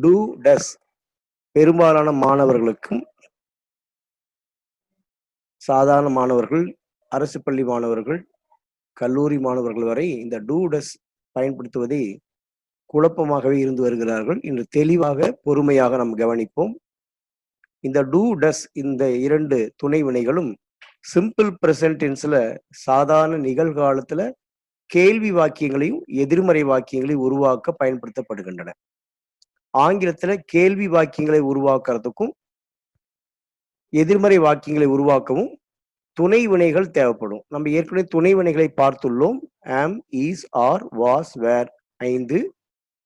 Two டஸ் பெரும்பாலான மாணவர்களுக்கும், சாதாரண மாணவர்கள், அரசு பள்ளி மாணவர்கள், கல்லூரி மாணவர்கள் வரை இந்த டூ டஸ் பயன்படுத்துவதை குழப்பமாகவே இருந்து வருகிறார்கள். இன்று தெளிவாக பொறுமையாக நாம் கவனிப்போம். இந்த டூ டஸ் இந்த 2 துணை வினைகளும் சிம்பிள் பிரசன்ட் டென்ஸ்ல சாதாரண நிகழ்காலத்துல கேள்வி வாக்கியங்களையும் எதிர்மறை வாக்கியங்களையும் உருவாக்க பயன்படுத்தப்படுகின்றன. ஆங்கிலத்துல கேள்வி வாக்கியங்களை உருவாக்குறதுக்கும் எதிர்மறை வாக்கியங்களை உருவாக்கவும் துணை வினைகள் தேவைப்படும். நம்ம ஏற்கனவே துணை வினைகளை பார்த்துள்ளோம். am, is, are, was, were 5,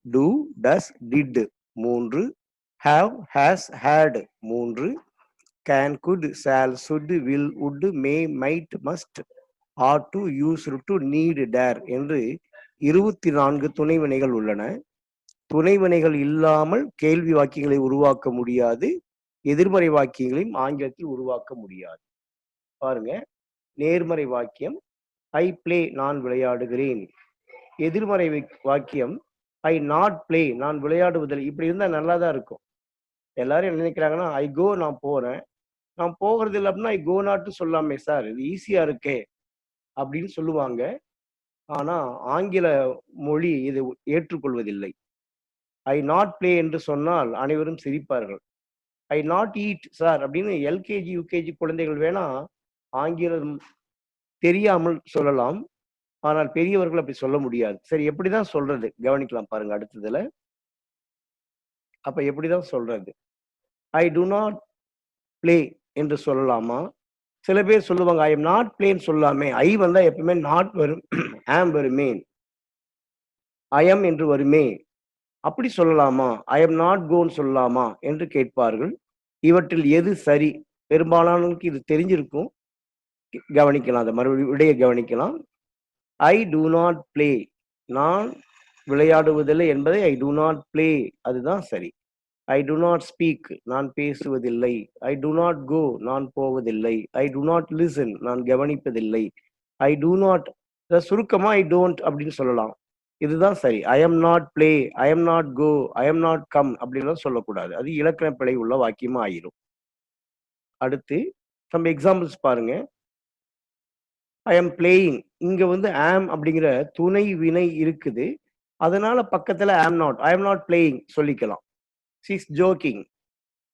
do, does, did 3, have, has, had 3, can, could, shall, should, will, would, may, might, must, ought to, used to, need, dare என்று 24 துணை வினைகள் உள்ளன. துணை வினைகள் இல்லாமல் கேள்வி வாக்கியங்களை உருவாக்க முடியாது, எதிர்மறை வாக்கியங்களையும் ஆங்கிலத்தில் உருவாக்க முடியாது. பாருங்க, நேர்மறை வாக்கியம் ஐ பிளே நான் விளையாடுகிறேன். எதிர்மறை வாக்கியம் ஐ நாட் பிளே நான் விளையாடுவதில்லை. இப்படி இருந்தா நல்லா தான் இருக்கும். எல்லாரும் என்ன நினைக்கிறாங்கன்னா, ஐ கோ நான் போறேன், நான் போகிறது இல்லை அப்படின்னா ஐ கோ நாட்டு சொல்லாமே சார், இது ஈஸியா இருக்கே அப்படின்னு சொல்லுவாங்க. ஆனா ஆங்கில மொழி இதை ஏற்றுக்கொள்வதில்லை. ஐ நாட் பிளே என்று சொன்னால் அனைவரும் சிரிப்பார்கள். ஐ நாட் ஈட் சார் அப்படின்னு எல்கேஜி யூகேஜி குழந்தைகள் வேணா ஆங்கிலம் தெரியாமல் சொல்லலாம், ஆனால் பெரியவர்கள் அப்படி சொல்ல முடியாது. சரி, எப்படிதான் சொல்றது கவனிக்கலாம் பாருங்க அடுத்ததுல. அப்ப எப்படிதான் சொல்றது? ஐ டு நாட் பிளே என்று சொல்லலாமா? சில பேர் சொல்லுவாங்க ஐ எம் நாட் பிளேன்னு சொல்லாமே, ஐ வந்தா எப்பவுமே நாட் வரும், ஆம் வருமே, ஐ எம் என்று வருமே, அப்படி சொல்லலாமா? ஐ எம் நாட் கோன்னு சொல்லலாமா என்று கேட்பார்கள். இவற்றில் எது சரி? பெரும்பாலானவர்களுக்கு இது தெரிஞ்சிருக்கும். கவனிக்கலாம், அதை மறுபடியும் விடைய கவனிக்கலாம். ஐ டு நாட் பிளே நான் விளையாடுவதில்லை என்பதை ஐ டு நாட் பிளே அதுதான் சரி. ஐ டு நாட் ஸ்பீக் நான் பேசுவதில்லை. ஐ டு நாட் கோ நான் போவதில்லை. ஐ டு நாட் லிசன் நான் கவனிப்பதில்லை. ஐ டு நாட் சுருக்கமா ஐ டோன்ட் அப்படின்னு சொல்லலாம். இதுதான் சரி. I am not play, I am not go, I am not come அப்படின்லாம் சொல்லக்கூடாது. அது இலக்கண பிழை உள்ள வாக்கியமா ஆயிரும். அடுத்து நம்ம எக்ஸாம்பிள்ஸ் பாருங்க. ஐ எம் பிளேயிங், இங்க வந்து ஆம் அப்படிங்கிற துணை வினை இருக்குது, அதனால பக்கத்துல am not, I am not playing சொல்லிக்கலாம். ஷீஸ் ஜோக்கிங்,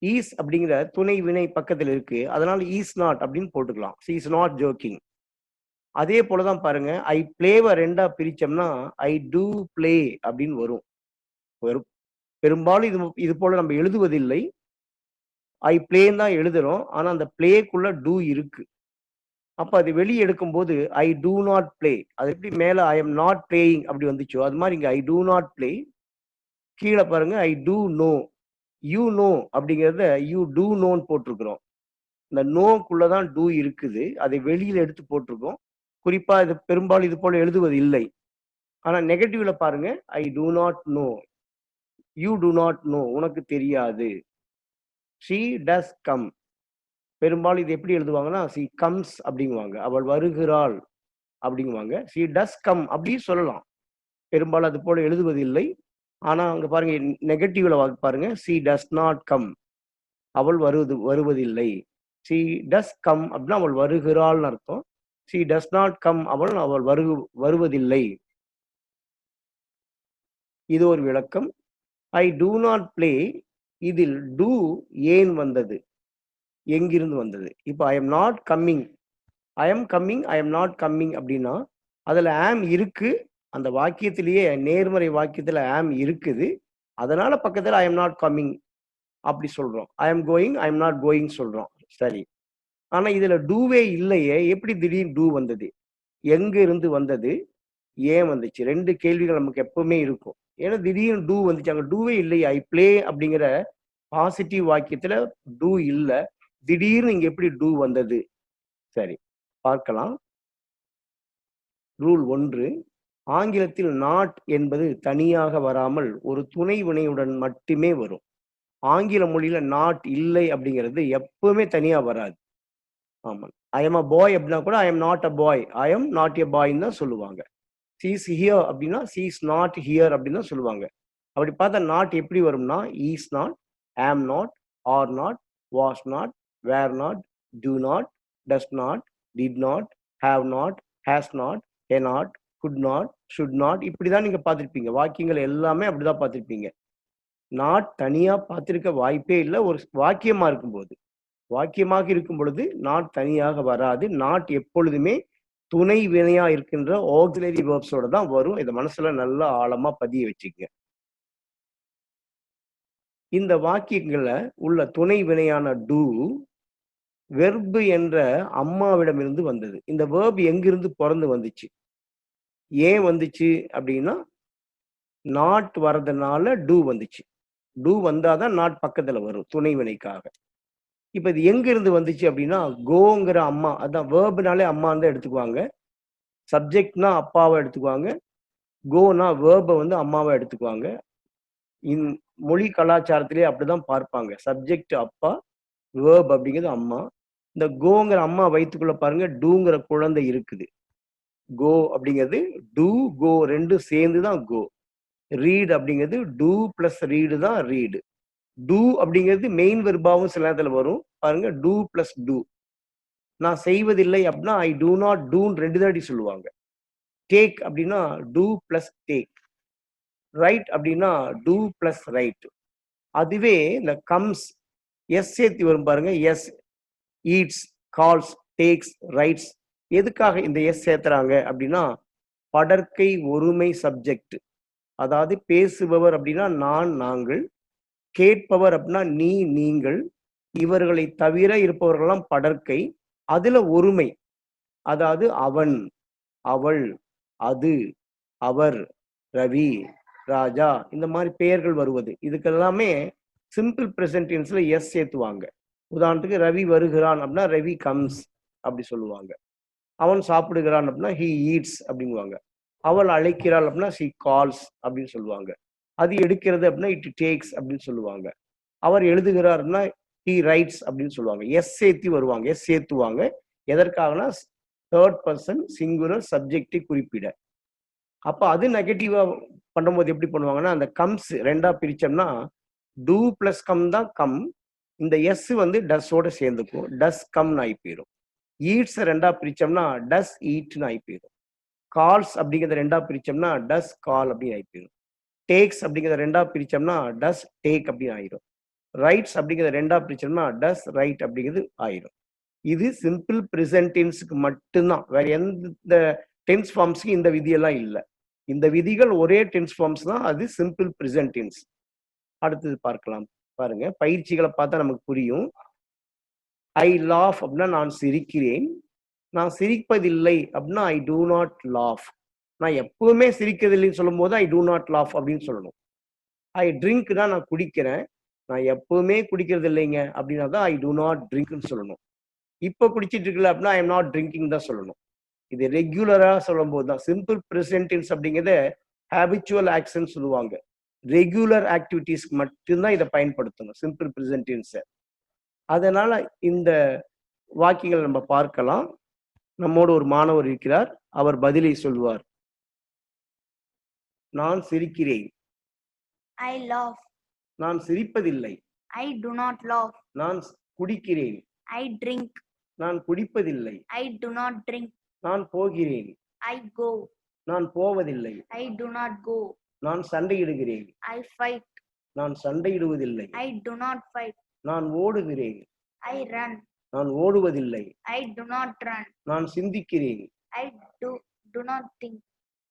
ஈஸ் அப்படிங்கிற துணை வினை பக்கத்துல இருக்கு, அதனால ஈஸ் நாட் அப்படின்னு போட்டுக்கலாம். She's not jogging. அதே போலதான் பாருங்க, ஐ பிளேவை 2ஆ பிரிச்சோம்னா ஐ டூ பிளே அப்படின்னு வரும். பெரும்பாலும் இது போல நம்ம எழுதுவதில்லை, ஐ பிளேன்னு தான் எழுதுறோம். ஆனா அந்த பிளேக்குள்ள டூ இருக்கு. அப்ப அது வெளியே எடுக்கும் போது ஐ டூ நாட் பிளே, அது எப்படி மேல ஐ எம் நாட் பிளேயிங் அப்படி வந்துச்சோ அது மாதிரி இங்க ஐ டூ நாட் பிளே. கீழே பாருங்க I two no, you know அப்படிங்கிறத யூ டூ நோன்னு போட்டிருக்கிறோம். இந்த நோக்குள்ளதான் டூ இருக்குது, அதை வெளியில எடுத்து போட்டிருக்கோம். குறிப்பா இது பெரும்பாலும் இது போல எழுதுவது இல்லை. ஆனா நெகட்டிவ்ல பாருங்க I do not know, you do not know உனக்கு தெரியாது. ஷீ டஸ் கம், பெரும்பாலும் இது எப்படி எழுதுவாங்கன்னா ஷீ கம்ஸ் அப்படிங்குவாங்க, அவள் வருகிறாள் அப்படிங்குவாங்க. ஷீ டஸ் கம் அப்படின்னு சொல்லலாம், பெரும்பாலும் அது போல எழுதுவதில்லை. ஆனா அங்க பாருங்க நெகட்டிவ்ல பாருங்க ஷீ டஸ் நாட் கம், அவள் வருவதில்லை. ஷீ டஸ் கம் அப்படின்னா அவள் வருகிறாள்னு அர்த்தம். ஷீ டஸ் நாட் கம் அவள் வருவதில்லை. இது ஒரு விளக்கம். ஐ டூ நாட் பிளே, இதில் டூ ஏன் வந்தது, எங்கிருந்து வந்தது? இப்போ ஐ am not coming, I am coming, I am not coming அப்படின்னா அதுல ஆம் இருக்கு, அந்த வாக்கியத்திலேயே நேர்மறை வாக்கியத்துல ஆம் இருக்குது, அதனால பக்கத்துல ஐ எம் நாட் கம்மிங் அப்படி சொல்றோம். I am going, I am not going சொல்றோம். சரி, ஆனா இதுல டூவே இல்லையே, எப்படி திடீர்னு டூ வந்தது, எங்க இருந்து வந்தது, ஏன் வந்துச்சு? 2 கேள்விகள் நமக்கு எப்பவுமே இருக்கும். ஏன்னா திடீர்னு டூ வந்துச்சு, அங்க டூவே இல்லையே. ஐ பிளே அப்படிங்கிற பாசிட்டிவ் வாக்கியத்துல டூ இல்ல, திடீர்னு இங்க எப்படி டூ வந்தது? சரி, பார்க்கலாம். ரூல் 1, ஆங்கிலத்தில் நாட் என்பது தனியாக வராமல் ஒரு துணை வினையுடன் மட்டுமே வரும். ஆங்கில மொழியில நாட் இல்லை அப்படிங்கிறது எப்பவுமே தனியா வராது. ஆமா, ஐ எம் அ பாய் அப்படின்னா கூட I am not a boy, I am not a பாய்ன்னு தான் சொல்லுவாங்க. ஷீ இஸ் ஹியர் அப்படின்னா ஷீ இஸ் நாட் ஹியர் அப்படின்னு தான் சொல்லுவாங்க. அப்படி பார்த்தா நாட் எப்படி வரும்னா is not, am not, are not, was not, were not, do not, does not, did not, have not, has not, had not, could not, should not, இப்படிதான் நீங்க பார்த்திருப்பீங்க. வாக்கியங்கள் எல்லாமே அப்படிதான் பார்த்திருப்பீங்க. நாட் தனியா பார்த்திருக்க வாய்ப்பே இல்லை ஒரு வாக்கியமா இருக்கும்போது. வாக்கியமாக இருக்கும் பொழுது நாட் தனியாக வராது. நாட் எப்பொழுதுமே துணை வினையா இருக்கின்ற ஆக்ஸிலரி வேர்ப்ஸோட தான் வரும். இதை மனசுல நல்லா ஆழமா பதிய வச்சுக்கங்க. இந்த வாக்கியங்கள்ல உள்ள துணை வினையான டூ வெர்பு என்ற அம்மாவிடமிருந்து வந்தது. இந்த வேர்ப் எங்கிருந்து பிறந்து வந்துச்சு, ஏன் வந்துச்சு அப்படின்னா நாட் வர்றதுனால டூ வந்துச்சு. டூ வந்தாதான் நாட் பக்கத்துல வரும் துணை வினைக்காக. இப்ப இது எங்க இருந்து வந்துச்சு அப்படின்னா கோங்கிற அம்மா, அதான் வேர்புனாலே அம்மான்னு தான் எடுத்துக்குவாங்க. சப்ஜெக்ட்னா அப்பாவை எடுத்துக்குவாங்க, கோனா வேர்பை வந்து அம்மாவை எடுத்துக்குவாங்க. மொழி கலாச்சாரத்திலே அப்படிதான் பார்ப்பாங்க. சப்ஜெக்ட் அப்பா, வேர்ப் அப்படிங்கிறது அம்மா. இந்த கோங்கிற அம்மா வயிற்றுக்குள்ள பாருங்க டூங்கிற குழந்தை இருக்குது. கோ அப்படிங்கிறது டூ கோ ரெண்டும் சேர்ந்து தான் கோ. ரீட் அப்படிங்கிறது டூ பிளஸ் ரீடு தான் ரீடு. டூ அப்படிங்கிறது மெயின் வெர்பாவும் சில நேரத்தில் வரும் பாருங்க, டூ பிளஸ் டூ. நான் செய்வதில்லை அப்படின்னா ஐ டூ நாட் டூன்னு ரெண்டு தாட்டி சொல்லுவாங்க. டேக் அப்படின்னா டூ பிளஸ் டேக். ரைட் அப்படின்னா டூ பிளஸ் ரைட். அதுவே இந்த கம்ஸ் எஸ் சேர்த்து வரும் பாருங்க, S, eats, calls, takes, writes. எதுக்காக இந்த எஸ் சேர்த்துறாங்க அப்படின்னா படற்கை ஒருமை சப்ஜெக்ட். அதாவது பேசுபவர் அப்படின்னா நான், நாங்கள், கேட்பவர் அப்படின்னா நீ, நீங்கள், இவர்களை தவிர இருப்பவர்கள்லாம் படற்கை. அதுல ஒருமை, அதாவது அவன், அவள், அது, அவர், ரவி, ராஜா, இந்த மாதிரி பெயர்கள் வருவது. இதுக்கெல்லாமே சிம்பிள் பிரசன்ட் டென்ஸ்ல எஸ் சேர்த்துவாங்க. உதாரணத்துக்கு ரவி வருகிறான் அப்படின்னா ரவி கம்ஸ் அப்படி சொல்லுவாங்க. அவன் சாப்பிடுகிறான் அப்படின்னா ஹி ஈட்ஸ் அப்படிங்குவாங்க. அவள் அழைக்கிறாள் அப்படின்னா ஷி கால்ஸ் அப்படின்னு சொல்லுவாங்க. அது எடுக்கிறது அப்படின்னா இட் டேக்ஸ் அப்படின்னு சொல்லுவாங்க. அவர் எழுதுகிறார் அப்படின்னா ஹி ரைட்ஸ் அப்படின்னு சொல்லுவாங்க. எஸ் சேர்த்து வருவாங்க, எஸ் சேர்த்துவாங்க. எதற்காகனா தேர்ட் பர்சன் சிங்குலர் சப்ஜெக்டை குறிப்பிட. அப்ப அது நெகட்டிவா பண்ணும்போது எப்படி பண்ணுவாங்கன்னா அந்த கம்ஸ் ரெண்டா பிரிச்சோம்னா டூ பிளஸ் கம் தான் கம். இந்த எஸ் வந்து டஸ்ஸோட சேர்ந்துக்கும், டஸ் கம்னு ஆகி போயிடும். ஈட்ஸ் ரெண்டா பிரிச்சோம்னா டஸ் ஈட்னு ஆகி போயிடும். கால்ஸ் அப்படிங்கிறத ரெண்டா பிரிச்சோம்னா டஸ் கால் அப்படின்னு ஆகி போயிடும். டேக்ஸ் அப்படிங்கிறத ரெண்டா பிரிச்சோம்னா டஸ் டேக் அப்படின்னு ஆயிடும். ரைட்ஸ் அப்படிங்கிறத ரெண்டா பிரிச்சோம்னா டஸ் ரைட் அப்படிங்கிறது ஆயிடும். இது சிம்பிள் பிரசன்ட் டென்ஸுக்கு மட்டும்தான், வேற எந்த டென்ஸ் ஃபார்ம்ஸ்க்கு இந்த விதியெல்லாம் இல்லை. இந்த விதிகள் ஒரே டென்ஸ் ஃபார்ம்ஸ் தான், அது சிம்பிள் பிரசன்ட் டென்ஸ். அடுத்தது பார்க்கலாம் பாருங்க, பயிற்சிகளை பார்த்தா நமக்கு புரியும். ஐ லாஃப் அப்படின்னா நான் சிரிக்கிறேன். நான் சிரிப்பதில்லை அப்படின்னா ஐ டூ நாட் லாஃப். நான் எப்பவுமே சிரிக்கிறதில்லைன்னு சொல்லும் போது ஐ டூ நாட் லாஃப் அப்படின்னு சொல்லணும். ஐ ட்ரிங்க்னா நான் குடிக்கிறேன், நான் எப்பவுமே குடிக்கிறது இல்லைங்க அப்படின்னா தான் ஐ டூ நாட் ட்ரிங்க்னு சொல்லணும். இப்போ குடிச்சிட்டு இருக்கல அப்படின்னா ஐ எம் நாட் ட்ரிங்கிங் தான் சொல்லணும். இது ரெகுலரா சொல்லும் போது தான். சிம்பிள் பிரசன்ட் டென்ஸ் அப்படிங்கிறத ஹேபிச்சுவல் ஆக்ஷன் சொல்லுவாங்க. ரெகுலர் ஆக்டிவிட்டிஸ்க்கு மட்டும்தான் இதை பயன்படுத்தணும் சிம்பிள் பிரசன்ட் டென்ஸை. அதனால இந்த வாக்கியங்களை நம்ம பார்க்கலாம். நம்மோடு ஒரு மாணவர் இருக்கிறார், அவர் பதிலை சொல்வார். நான் சிரிக்கிறேன். I laugh. நான் சிரிப்பதில்லை. I do not laugh. நான் குடிக்கிறேன். I drink. நான் குடிப்பதில்லை. I do not drink. நான் போகிறேன். I go. நான் போவதில்லை. I do not go. நான் சண்டையிடுகிறேன். I fight. நான் சண்டையிடுவதில்லை. I do not fight. நான் ஓடுகிறேன். I run. நான் ஓடுவதில்லை. I do not run. நான் சிந்திக்கிறேன். I do not think.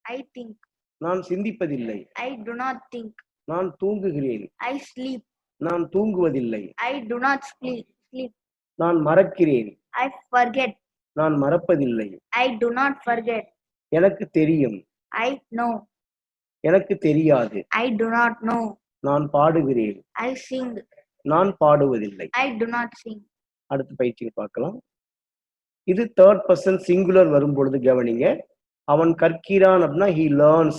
I think. நான் சிந்திப்பதில்லை. I do not think. நான் தூங்குகிறேன். I sleep. நான் தூங்குவதில்லை. I do not sleep. நான் மறக்கிறேன். I forget. நான் மறப்பதில்லை. I do not forget. எனக்கு தெரியும். I know. எனக்கு தெரியாது. I do not know. நான் பாடுகிறேன். I sing. நான் பாடுவதில்லை. I do not sing. அடுத்த பயிற்சியை பார்க்கலாம். இது தேர்ட் பர்சன் சிங்குலர் வரும்பொழுது கவனிங்க. அவன் கற்கிறான் அப்படின்னா he learns.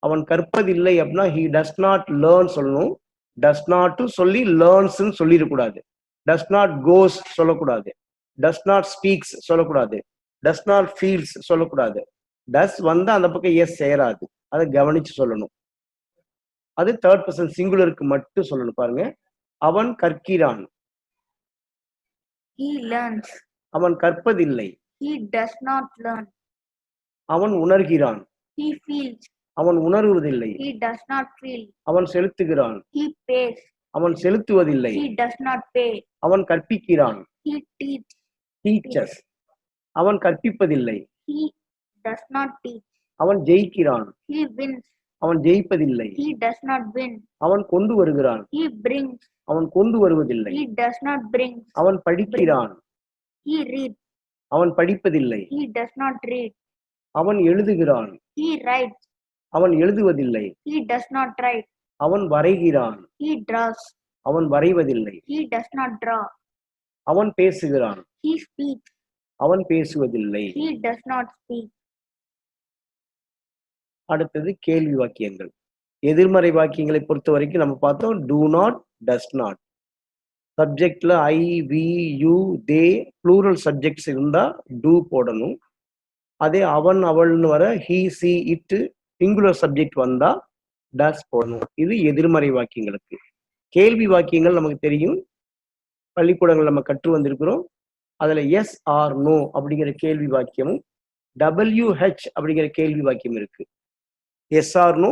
அவன் கற்பதில்லை அப்படின்னா he does not learn சொல்லணும். does not சொல்லி learns சொல்லிடக்கூடாது. does not goes சொல்லக்கூடாது. does not speaks சொல்லக்கூடாது. does not feels சொல்லக்கூடாது. does வந்தா அந்த பக்கம் எஸ் சேராது, அதை கவனிச்சு சொல்லணும். அது தேர்ட் பர்சன் சிங்குலருக்கு மட்டும் சொல்லணும் பாருங்க. அவன் கற்கிறான். He learns. அவன் கற்பதில்லை. He does not learn. அவன் உணர்கிறான். He feels. அவன் உணர்வதில்லை. He does not feel. அவன் செலுத்துகிறான். He pays. அவன் செலுத்துவதில்லை. He does not pay. அவன் கற்பிக்கிறான். He teaches. டீச்சர்ஸ். அவன் கற்பிப்பதில்லை. He does not teach. அவன் ஜெயிக்கிறான். He wins. அவன் ஜெயிப்பதில்லை. He does not win. அவன் கொண்டு வருகிறான். He brings. அவன் கொண்டு வருவதில்லை. He does not bring. அவன் படிக்கிறான். He reads. அவன் படிப்பதில்லை. He does not read. அவன் எழுதுகிறான். He writes. அவன் எழுதுவதில்லை. He does not write. அவன் வரைகிறான். He draws. அவன் வரைவதில்லை. He does not draw. அவன் பேசுகிறான். He speaks. அவன் பேசுவதில்லை. He does not speak. அடுத்தது கேள்வி வாக்கியங்கள். எதிர்மறை வாக்கியங்களை பொறுத்த வரைக்கும் நம்ம பார்த்தோம் டூ நாட், டஸ் நாட். சப்ஜெக்ட்ல I, we, you, they plural subjects இருந்தா டூ போடணும். அதே அவன் அவள்னு வர he, she, it singular subject வந்தா டஸ் போடணும். இது எதிர்மறை வாக்கியங்களுக்கு. கேள்வி வாக்கியங்கள் நமக்கு தெரியும், பள்ளிக்கூடங்கள் நம்ம கற்று வந்திருக்கிறோம். அதுல எஸ் ஆர் நோ அப்படிங்கிற கேள்வி வாக்கியமும் WH அப்படிங்கிற கேள்வி வாக்கியம் இருக்கு. Yes or no,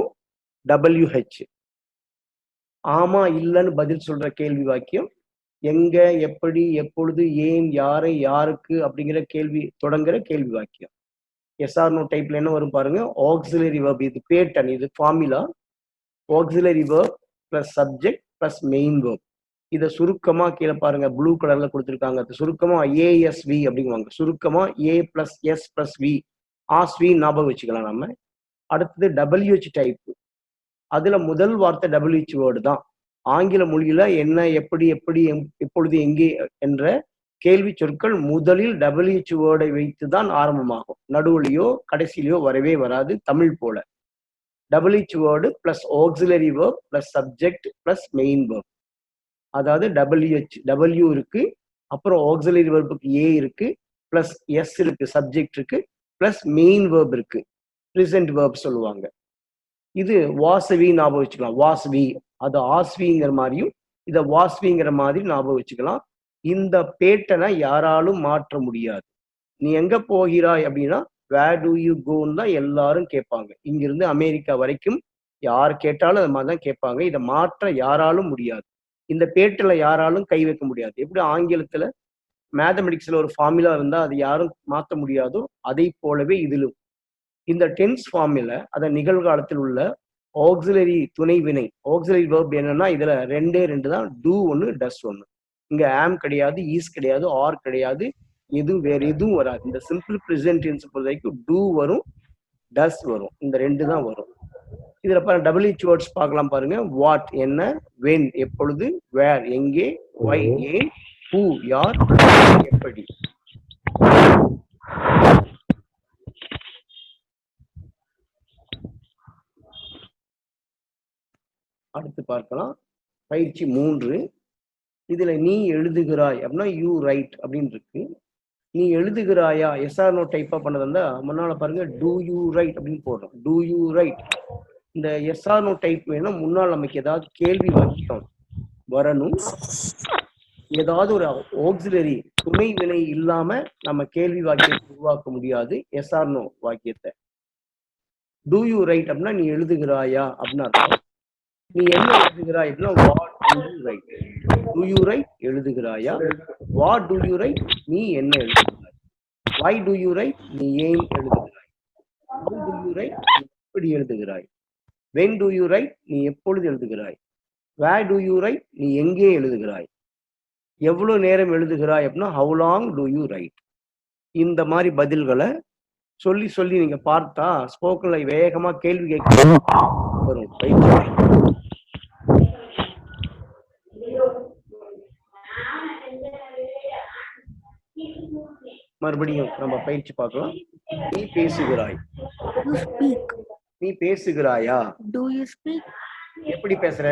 WH. ஆமா இல்லைன்னு பதில் சொல்ற கேள்வி வாக்கியம் எங்க, எப்படி, எப்பொழுது, ஏன், யாரை, யாருக்கு அப்படிங்கிற கேள்வி தொடங்குற கேள்வி வாக்கியம். எஸ் ஆர் நோ டைப்ல என்ன வரும் பாருங்க, ஆக்சிலரி verb. இது பேட்டன், இது formula. Auxiliary verb plus subject plus main verb. இதை சுருக்கமா கீழே பாருங்க ப்ளூ கலர்ல கொடுத்துருக்காங்க. அது சுருக்கமா ASV அப்படிங்குவாங்க. சுருக்கமா A + S + V, ஆஸ்வி ஞாபகம் வச்சுக்கலாம் நம்ம. அடுத்தது WH டைப். அதுல முதல் வார்த்தை WH வேர்டு தான். ஆங்கில மொழியில என்ன, எப்படி, எப்படி, எப்பொழுது, எங்கே என்ற கேள்வி சொற்கள் முதலில் WH வேர்டை வைத்து தான் ஆரம்பமாகும். நடுவுலையோ கடைசியிலையோ வரவே வராது தமிழ் போல. WH word plus auxiliary verb plus subject plus main verb. அதாவது W இருக்கு, அப்புறம் ஆக்சிலரி வெர்புக்கு A இருக்கு, பிளஸ் S இருக்கு, சப்ஜெக்ட் இருக்கு, பிளஸ் மெயின் verb இருக்கு, ப்ரெசென்ட் verb சொல்லுவாங்க. இது வாசவி ஞாபகம் வச்சுக்கலாம். வாஸ்வி, அது ஆஸ்விங்கிற மாதிரியும் இதை வாஸ்விங்கிற மாதிரி ஞாபகம் வச்சுக்கலாம். இந்த பேட்டனை யாராலும் மாற்ற முடியாது. நீ எங்க போகிறாய் அப்படின்னா வேர் டு யூ கோன்னு தான் எல்லாரும் கேட்பாங்க. இங்கிருந்து அமெரிக்கா வரைக்கும் யார் கேட்டாலும் அது மாதிரி தான் கேட்பாங்க. இதை மாற்ற யாராலும் முடியாது. இந்த பேட்டில் யாராலும் கை வைக்க முடியாது. எப்படி ஆங்கிலத்துல மேத்தமெட்டிக்ஸ்ல ஒரு ஃபார்முலா இருந்தா அது யாரும் மாற்ற முடியாதோ அதை போலவே இதிலும் இந்த டென்ஸ் ஃபார்முலா அதை நிகழ்காலத்தில் உள்ள ஆக்சிலரி துணை வினை. ஆக்சிலரி verb என்னன்னா இதுல ரெண்டு தான், டூ ஒன்று, டஸ் ஒன்று. இங்க ஆம் கிடையாது, ஈஸ் கிடையாது, ஆர் கிடையாது, எதுவும் வேற எதுவும் வராது. இந்த சிம்பிள் ப்ரெசென்ட் டென்ஸ் பொறுத்த வரைக்கும் டூ வரும், டஸ் வரும், இந்த ரெண்டு தான் வரும். இதுல பாருங்க WH வேர்ட்ஸ் பார்க்கலாம் பாருங்க. வாட் என்ன, வென் எப்பொழுது, வேர் எங்கே, வை ஏன், ஹூ யார், எப்படி. அடுத்து பார்க்கலாம் பயிற்சி 3. இதுல நீ எழுதுகிறாய் அப்படின்னா யூ ரைட் அப்படின்னு இருக்கு. நீ எழுதுகிறாயா எஸ்ஆர் நோ டைப்பா பண்ணது இருந்தா முன்னால பாருங்க டூ யூ ரைட் அப்படின்னு போடுறோம். Do you write. இந்த எஸ்ஆர் நோ டைப் வேணும்னா முன்னால் நமக்கு ஏதாவது கேள்வி வாக்கியம் வரணும். ஏதாவது ஒரு ஆக்சிலரி துணை வினை இல்லாம நம்ம கேள்வி வாக்கியத்தை உருவாக்க முடியாது. எஸ்ஆர் நோ வாக்கியத்தை. டூ யூ ரைட் அப்படின்னா நீ எழுதுகிறாயா அப்படின்னு அர்த்தம். நீ என்ன எழுதுகிறாய் அப்படின்னா what do you write. Do you write எழுதுகிறாயா. வாட் டு யூ ரைட் நீ என்ன எழுதுகிறாய். வை டு யூ ரைட் நீ ஏன் எழுதுகிறாய். ஹவ் டு யூ ரைட் நீ எப்படி எழுதுகிறாய். வென் டு யூ ரைட் நீ எப்பொழுது எழுதுகிறாய். வேர் டு யூ ரைட் நீ எங்கே எழுதுகிறாய். எவ்வளவு நேரம் எழுதுகிறாய் அப்படின்னா how long do you write. இந்த மாதிரி பதில்களை சொல்லி சொல்லி நீங்க பார்த்தா ஸ்போக்கன்ல வேகமா கேள்வி கேட்க வரும். பயிற்சி மறுபடியும் நம்ம பயிற்சி பார்க்கலாம். நீ பேசுகிறாய். நீ பேசுகிறாயா. Do you speak? எப்படி பேசுற.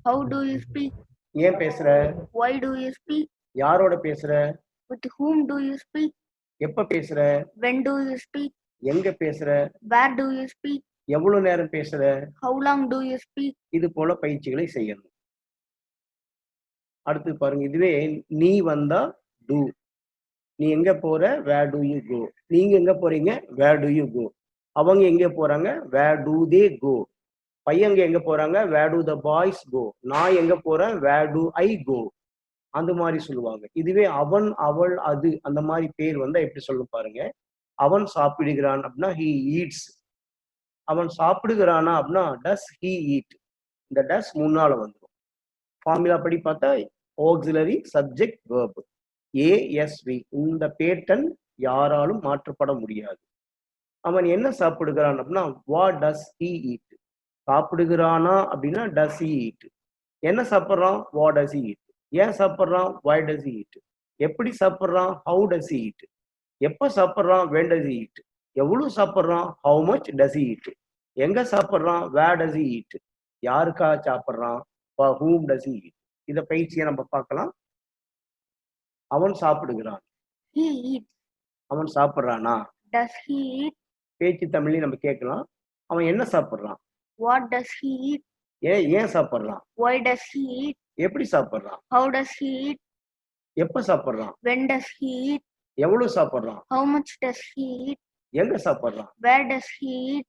How do you speak? ஏன் பேசுற. Why do you speak? யாரோட பேசுற. With whom do you speak? எப்ப பேசுற. When do you speak? எங்க பேசுற. Where do you speak? எவ்வளவு நேரம் பேசுற? How long do you speak? இது போல பயிற்சிகளை செய்யணும். அடுத்து பாருங்க, இதுவே நீ வந்தா do. நீ எங்க போற? where do you go? நீங்க எங்க போறீங்க? where do you go? அவங்க எங்க போறாங்க? where do they go? பையங்க எங்க போறாங்க? where do the boys go? நான் எங்க போறேன்? where do I go? அந்த மாதிரி சொல்லுவாங்க. இதுவே அவன், அவள், அது அந்த மாதிரி பேர் வந்தா எப்படி சொல்லும் பாருங்க. அவன் சாப்பிடுகிறான் அப்படின்னா he eats. அவன் சாப்பிடுகிறானா அப்படின்னா does he eat. இந்த does முன்னால வந்துடும். ஃபார்முலா படி பார்த்தா auxiliary subject verb ASV. இந்த பேட்டன் யாராலும் மாற்றப்பட முடியாது. அவன் என்ன சாப்பிடுகிறான் அப்படின்னா what does he eat. சாப்பிடுகிறானா அப்படின்னா does he eat. என்ன சாப்பிட்றான்? what does he eat. ஏன் சாப்பிட்றான்? why does he eat. எப்படி சாப்பிட்றான்? how does he eat. எப்ப சாப்பிட்றான்? when does he eat. எவ்வளவு சாப்பிட்றான்? how much does he eat. எங்க சாப்பிட்றான்? where does he eat. யாருக்காக சாப்பிட்றான்? for whom does he eat. இத பயிற்சியை நம்ம பார்க்கலாம். அவன் சாப்பிடுகிறான். He eats. அவன் சாப்பிட்றானா? Does he eat? பேச்சு தமிழ்லையும் நம்ம கேட்கலாம். அவன் என்ன சாப்பிட்றான்? What does he eat? ஏன் சாப்பிட்றான்? Why does he eat? எப்படி சாப்பிட்றான்? How does he eat? எப்ப சாப்பிட்றான்? When does he eat? எவ்வளவு சாப்பிட்றான்? How much does he eat? எங்க சாப்பிட்றான்? Where does he eat?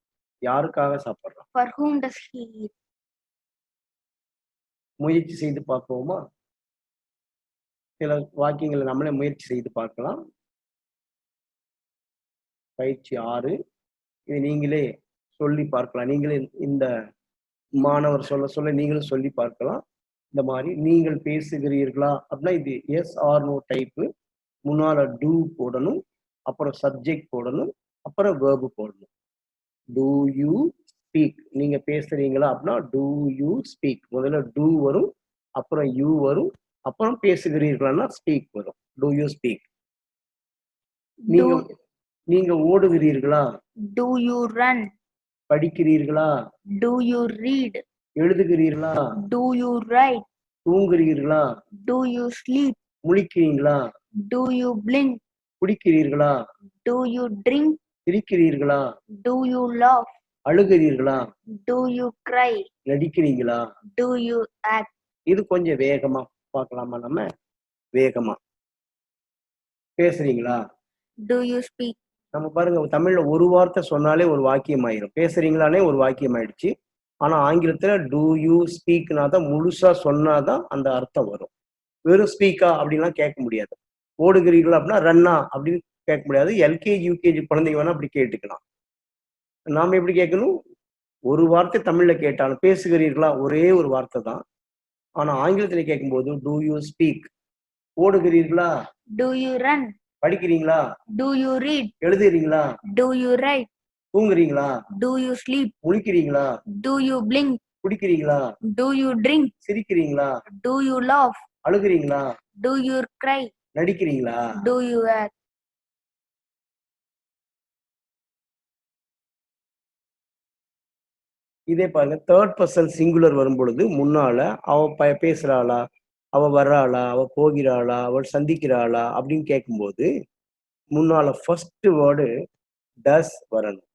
யாருக்காக சாப்பிட்றான்? For whom does he eat? முயற்சி செய்து பார்ப்போமா? சில வாக்கியங்களை நம்மளே முயற்சி செய்து பார்க்கலாம். பயிற்சி 6. இது நீங்களே சொல்லி பார்க்கலாம். நீங்களே இந்த மாணவர் சொல்ல சொல்ல நீங்களும் சொல்லி பார்க்கலாம். இந்த மாதிரி நீங்கள் பேசுகிறீர்களா அப்படின்னா இது எஸ் ஆர் நோ டைப்பு. முன்னால டூ போடணும், அப்புறம் சப்ஜெக்ட் போடணும், அப்புறம் வேர்பு போடணும். Do you speak. நீங்க பேசுறீங்களா அப்படின்னா டூ யூ ஸ்பீக். முதல்ல டூ வரும், அப்புறம் யூ வரும், அப்புறம் பேசுகிறீர்களா ஸ்பீக் வரும். Do you speak. நீங்க ஓடுகிறீர்களா? Do you run? படிக்கிறீர்களா? Do you read? எழுதுகிறீர்களா? Do you write? தூங்குகிறீர்களா? Do you sleep? முழிக்கிறீங்களா? Do you blink? குடிக்கிறீர்களா? Do you drink? சிரிக்கிறீர்களா? Do you laugh? அழுகிறீர்களா? Do you cry? நடிக்கிறீங்களா? Do you act? இது கொஞ்சம் வேகமா பார்க்கலாமா? நம்ம வேகமா பேசுறீங்களா? Do you speak? நம்ம பாருங்க, தமிழ்ல ஒரு வார்த்தை சொன்னாலே ஒரு வாக்கியம் ஆயிரும். பேசுறீங்களானே ஒரு வாக்கியம் ஆயிடுச்சு. ஆனா ஆங்கிலத்துல டூ யூ ஸ்பீக்னா தான் முழுசா சொன்னாதான் அந்த அர்த்தம் வரும். வெறும் ஸ்பீக்கா அப்படின்லாம் கேட்க முடியாது. ஓடுகிறீர்களா அப்படின்னா ரன்னா அப்படின்னு கேட்க முடியாது. எல்கேஜி யூகேஜி குழந்தைங்க வேணா அப்படி கேட்டுக்கலாம். நாம எப்படி கேட்கணும்? ஒரு வார்த்தை தமிழ்ல கேட்டாலும் பேசுகிறீர்களா ஒரே ஒரு வார்த்தை தான். ஆனா ஆங்கிலத்துல கேட்கும்போது டூ யூ ஸ்பீக். ஓடுகிறீர்களா? Do you run? படிக்கிறீங்களா? Do you read? எழுதுறீங்களா? Do you write? தூங்குறீங்களா? Do you sleep? முழிக்கிறீங்களா? Do you blink? குடிக்கிறீங்களா? Do you drink? சிரிக்கிறீங்களா? Do you laugh? அழுகிறீங்களா? Do you cry? நடிக்கிறீங்களா? Do you act? இதே பாருங்க, தேர்ட் பர்சன் சிங்குலர் வரும் பொழுது முன்னால அவ பேசுறாளா, அவ வர்றாளா, அவ போகிறாளா, அவள் சந்திக்கிறாளா அப்படின்னு கேட்கும்போது முன்னால ஃபர்ஸ்ட் வேர்டு டஸ் வரணும்,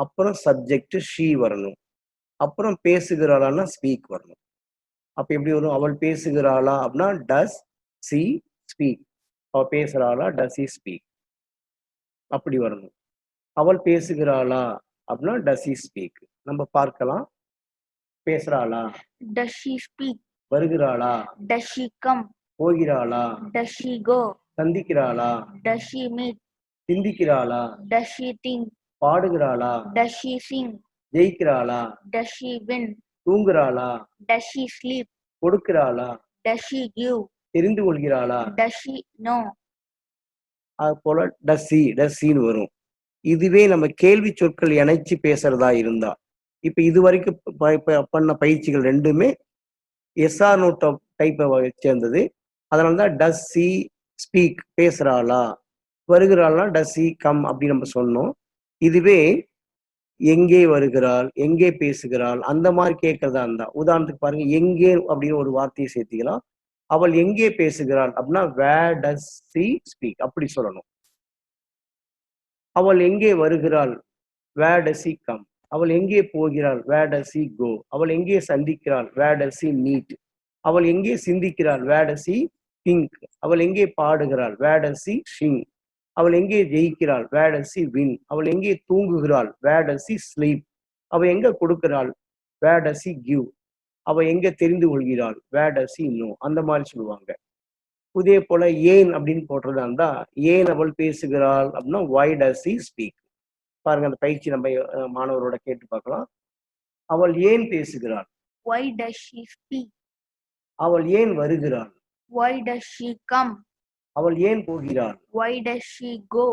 அப்புறம் சப்ஜெக்ட் ஷீ வரணும், அப்புறம் பேசுகிறாளான்னா ஸ்பீக் வரணும். அப்ப எப்படி வரும்? அவள் பேசுகிறாளா அப்படின்னா டஸ் சி ஸ்பீக். அவ பேசுறாளா டஸ் சி ஸ்பீக் அப்படி வரணும். அவள் பேசுகிறாளா அப்படின்னா டஸ் சி ஸ்பீக். நம்ம பார்க்கலாம். பேசுறாளா? Does she speak? வருகிறாளா? Does she come? போகிறாளா? Does she go? சந்திக்கிறாளா? Does she meet? சிந்திக்கிறாளா? Does she think? பாடுகிறாளா? Does she sing? ஜெயிக்கிறாளா? Does she win? தூங்குறாளா? Does she sleep? கொடுக்கிறாளா? Does she give? தெரிந்து கொள்கிறாளா? Does she know? அது போல டஸ்ஸின்னு வரும். இதுவே நம்ம கேள்வி சொற்கள் இணைச்சு பேசுறதா இருந்தா, இப்ப இது வரைக்கும் பண்ண பயிற்சிகள் ரெண்டுமே எஸ்ஆர் நோ டைப்பை சேர்ந்தது. அதனாலதான் டஸ் சி ஸ்பீக், பேசுறாளா, வருகிறாள்னா டஸ் சி கம் அப்படி நம்ம சொன்னோம். இதுவே எங்கே வருகிறாள், எங்கே பேசுகிறாள் அந்த மாதிரி கேட்கறதா இருந்தா, உதாரணத்துக்கு பாருங்க, எங்கே அப்படின்னு ஒரு வார்த்தையை சேர்த்திக்கலாம். அவள் எங்கே பேசுகிறாள் அப்படின்னா வேர் டஸ் சி ஸ்பீக் அப்படி சொல்லணும். அவள் எங்கே வருகிறாள், வேர் டஸ் சி கம். அவள் எங்கே போகிறாள்? வேர் டஸ் ஷி கோ? அவள் எங்கே சந்திக்கிறாள்? வேர் டஸ் ஷி மீட்? அவள் எங்கே சிந்திக்கிறாள்? வேர் டஸ் ஷி திங்க்? அவள் எங்கே பாடுகிறாள்? வேர் டஸ் ஷி சிங்? அவள் எங்கே ஜெயிக்கிறாள்? வேர் டஸ் ஷி வின்? அவள் எங்கே தூங்குகிறாள்? வேர் டஸ் ஷி ஸ்லீப்? அவள் எங்க கொடுக்கிறாள்? வேர் டஸ் ஷி கிவ்? அவள் எங்க தெரிந்து கொள்கிறாள்? வேர் டஸ் ஷி நோ? அந்த மாதிரி சொல்லுவாங்க. இதே போல ஏன் அப்படின்னு போடுறதா இருந்தா, ஏன் அவள் பேசுகிறாள் அப்படின்னா வை டஸ் ஷி ஸ்பீக்? பாருங்க, அந்த பயிற்சி நம்ம மாணவரோட கேட்டு பார்க்கலாம். அவள் ஏன் பேசுகிறாள்? Why does she speak? அவள் ஏன் வருகிறாள்? Why does she come? அவள் ஏன் போகிறாள்? Why does she go?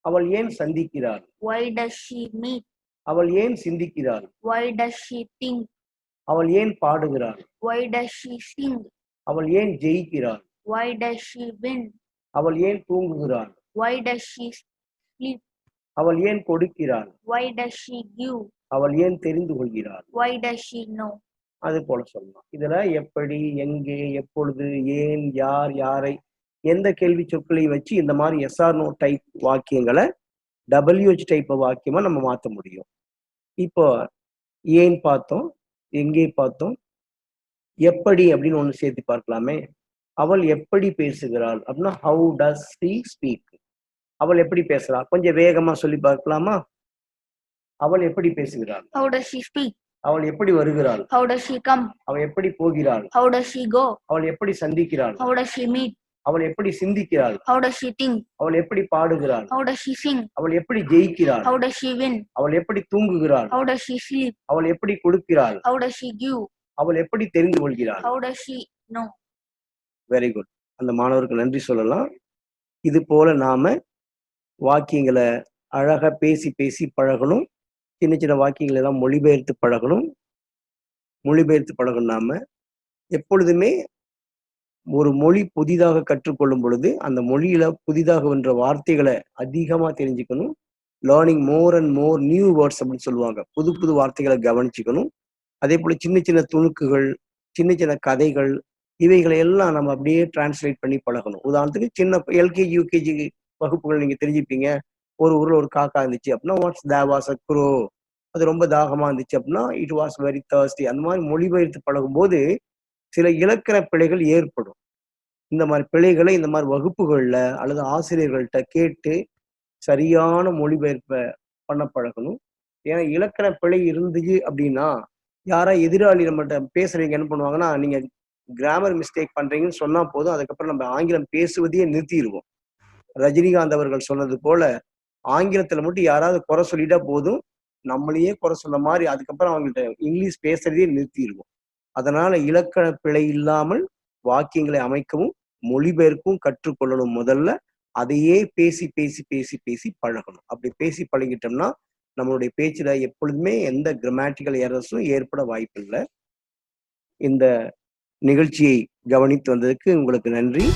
அவள் ஏன் சந்திக்கிறாள்? Why does she meet? அவள் ஏன் சிந்திக்கிறாள்? Why does she think? அவள் ஏன் பாடுகிறாள்? Why does she sing? அவள் ஏன் ஜெயிக்கிறாள்? Why does she win? அவள் ஏன் தூங்குகிறாள்? Why does she sleep? அவள் ஏன் கொடுக்கிறாள்? Why does she give? அவள் ஏன் தெரிந்து கொள்கிறாள்? Why does she know? அது போல சொல்லலாம். இதுல எப்படி, எங்கே, எப்பொழுது, ஏன், யார், யாரை, எந்த கேள்வி சொற்களையும் வச்சு இந்த மாதிரி எஸ்ஆர் நோ டைப் வாக்கியங்களை WH டைப் வாக்கியமா நம்ம மாற்ற முடியும். இப்போ ஏன் பார்த்தோம், எங்கே பார்த்தோம், எப்படி அப்படின்னு ஒண்ணு சேர்த்து பார்க்கலாமே. அவள் எப்படி பேசுகிறாள் அப்படின்னா ஹவு டஸ் ஷி ஸ்பீக்? அவள் எப்படி பேசுறாள்? கொஞ்சம் வேகமா சொல்லி பார்க்கலாமா? அவள் எப்படி பேசுகிறாள்? How does she speak? அவள் எப்படி வருகிறாள்? How does she come? அவள் எப்படி போகிறாள்? How does she go? அவள் எப்படி சந்திக்கிறாள்? How does she meet? அவள் எப்படி சிந்திக்கிறாள்? How does she think? அவள் எப்படி பாடுகிறாள்? How does she sing? அவள் எப்படி ஜெயிக்கிறாள்? How does she win? அவள் எப்படி தூங்குகிறாள்? How does she sleep? அவள் எப்படி கொடுக்கிறாள்? How does she give? அவள் எப்படி தெரிந்து கொள்கிறாள்? How does she know? Very good. அந்த மாணவருக்கு நன்றி சொல்லலாம். இது போல நாம வாக்கியங்களை அழகா பேசி பேசி பழகணும். சின்ன சின்ன வாக்கியங்களை எல்லாம் மொழிபெயர்த்து பழகணும். மொழிபெயர்த்து பழகணும். நாம எப்பொழுதுமே ஒரு மொழி புதிதாக கற்றுக்கொள்ளும் பொழுது அந்த மொழியில புதிதாக வந்த வார்த்தைகளை அதிகமா தெரிஞ்சுக்கணும். Learning more and more new words அப்படின்னு சொல்லுவாங்க. புது புது வார்த்தைகளை கவனிச்சுக்கணும். அதே போல சின்ன சின்ன துணுக்குகள், சின்ன சின்ன கதைகள், இவைகளை எல்லாம் நம்ம அப்படியே டிரான்ஸ்லேட் பண்ணி பழகணும். உதாரணத்துக்கு சின்ன எல்கேஜி யூகேஜி வகுப்புகள் நீங்க தெரிஞ்சுப்பீங்க. ஒரு ஊர்ல ஒரு காக்கா இருந்துச்சு அப்படின்னா what's there was a crow, அது ரொம்ப தாகமா இருந்துச்சு அப்படின்னா இட் வாஸ் வெரி தர்ஸ்டி. அந்த மாதிரி மொழிபெயர்த்து பழகும் போது சில இலக்கண பிழைகள் ஏற்படும். இந்த மாதிரி பிழைகளை இந்த மாதிரி வகுப்புகள்ல அல்லது ஆசிரியர்கள்ட்ட கேட்டு சரியான மொழிபெயர்ப்பை பண்ண பழகணும். ஏன்னா இலக்கண பிழை இருந்துச்சு அப்படின்னா யாரா எதிராளி நம்மகிட்ட பேசுறீங்க என்ன பண்ணுவாங்கன்னா, நீங்க கிராமர் மிஸ்டேக் பண்றீங்கன்னு சொன்னா போதும், அதுக்கப்புறம் நம்ம ஆங்கிலம் பேசுவதையே நிறுத்திடுவோம். ரஜினிகாந்த் அவர்கள் சொன்னது போல ஆங்கிலத்துல மட்டும் யாராவது குறை சொல்லிட்டா போதும், நம்மளையே குறை சொன்ன மாதிரி அதுக்கப்புறம் அவங்கள்ட்ட இங்கிலீஷ் பேசுறதையே நிறுத்திடுவோம். அதனால இலக்கண பிழை இல்லாமல் வாக்கியங்களை அமைக்கவும் மொழிபெயர்க்கவும் கற்றுக்கொள்ளணும். முதல்ல அதையே பேசி பேசி பேசி பேசி பழகணும். அப்படி பேசி பழகிட்டோம்னா நம்மளுடைய பேச்சுல எப்பொழுதுமே எந்த கிராமட்டிக்கல் எரர்ஸும் ஏற்பட வாய்ப்பில்லை. இந்த நிகழ்ச்சியை கவனித்து வந்ததுக்கு உங்களுக்கு நன்றி.